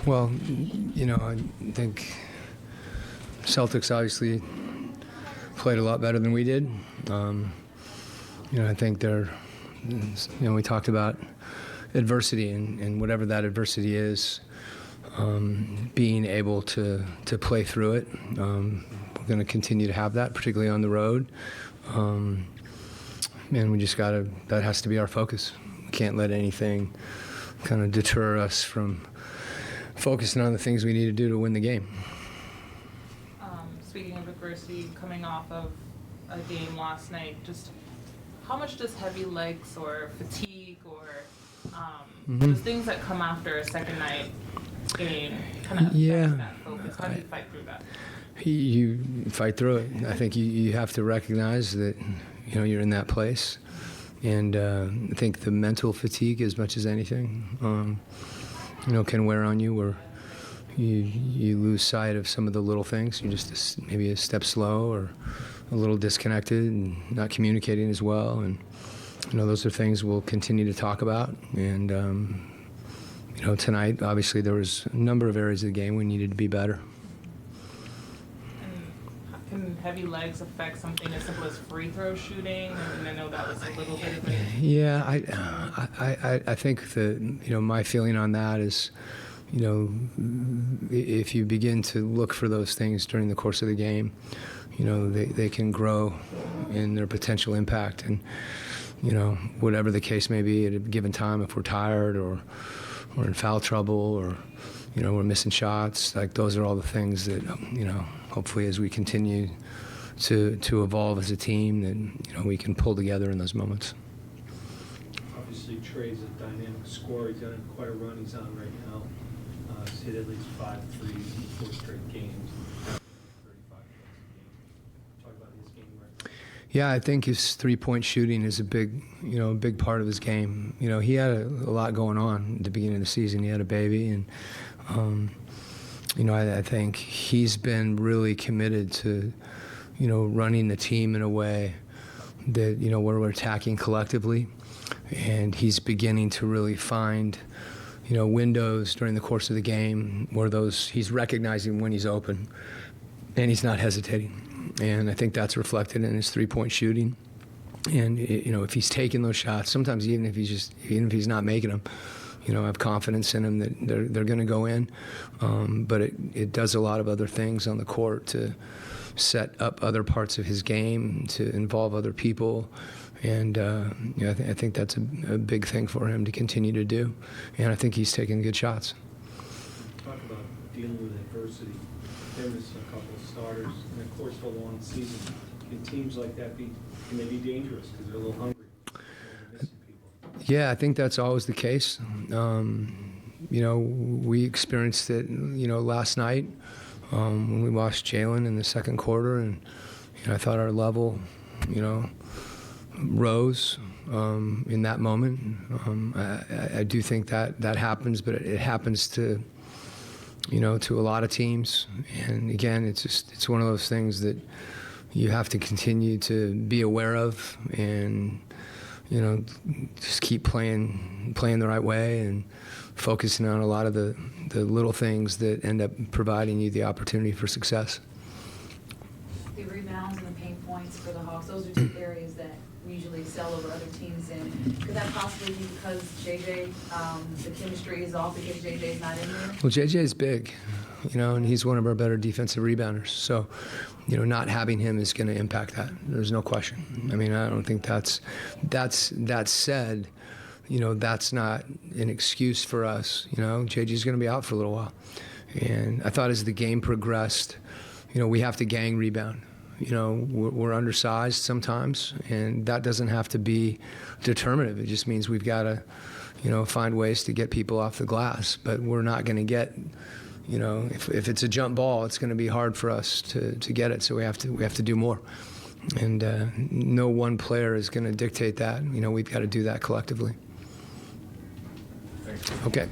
Well, I think Celtics obviously played a lot better than we did. I think we talked about adversity and whatever that adversity is, being able to play through it. We're going to continue to have that, particularly on the road. And we just that has to be our focus. We can't let anything kind of deter us from focusing on the things we need to do to win the game. Speaking of adversity, coming off of a game last night, just how much does heavy legs or fatigue or those things that come after a second night game kind of affect that focus? How do you fight through that? You fight through it. I think you have to recognize that you're in that place, and I think the mental fatigue, as much as anything, can wear on you, where you lose sight of some of the little things. You're just maybe a step slow or a little disconnected and not communicating as well. And those are things we'll continue to talk about. And tonight, obviously, there was a number of areas of the game we needed to be better. Can heavy legs affect something as simple as free throw shooting? I mean, I know that was a little bit of a... Yeah, I think that my feeling on that is, if you begin to look for those things during the course of the game, they can grow in their potential impact. And whatever the case may be at a given time, if we're tired or we're in foul trouble or we're missing shots, like those are all the things that hopefully as we continue to evolve as a team, that we can pull together in those moments. Obviously, Trey's a dynamic scorer. He's on quite a run he's on right now. He's hit at least 5 threes in 4 straight games. 35 points a game. Talk about his game right now. Yeah, I think his three-point shooting is a big part of his game. He had a lot going on at the beginning of the season. He had a baby, and I think he's been really committed to, running the team in a way that, where we're attacking collectively. And he's beginning to really find, windows during the course of the game where he's recognizing when he's open and he's not hesitating. And I think that's reflected in his three-point shooting. And, if he's taking those shots, sometimes even if he's not making them, I have confidence in him that they're going to go in. But it does a lot of other things on the court to set up other parts of his game, to involve other people. And I think that's a big thing for him to continue to do. And I think he's taking good shots. Talk about dealing with adversity. There was a couple of starters, and of course, for a long season. Can teams like that can they be dangerous because they're a little hungry? They're missing people. Yeah, I think that's always the case. We experienced it, last night when we watched Jalen in the second quarter, and I thought our level, rose in that moment. I do think that happens, but it happens to a lot of teams. And again, it's one of those things that you have to continue to be aware of, and just keep playing the right way and focusing on a lot of the little things that end up providing you the opportunity for success. The rebounds and the paint points for the Hawks, those are two areas that we usually excel over other teams in. Could that possibly be because JJ, the chemistry is off because JJ's not in there? Well, JJ's big, and he's one of our better defensive rebounders. So, not having him is going to impact that. There's no question. I mean, I don't think that said, that's not an excuse for us. JJ's going to be out for a little while. And I thought as the game progressed, we have to gang rebound. We're undersized sometimes, and that doesn't have to be determinative. It just means we've got to, find ways to get people off the glass. But we're not going to get, if it's a jump ball, it's going to be hard for us to get it. So we have to do more. And no one player is going to dictate that. We've got to do that collectively. Thanks. Okay.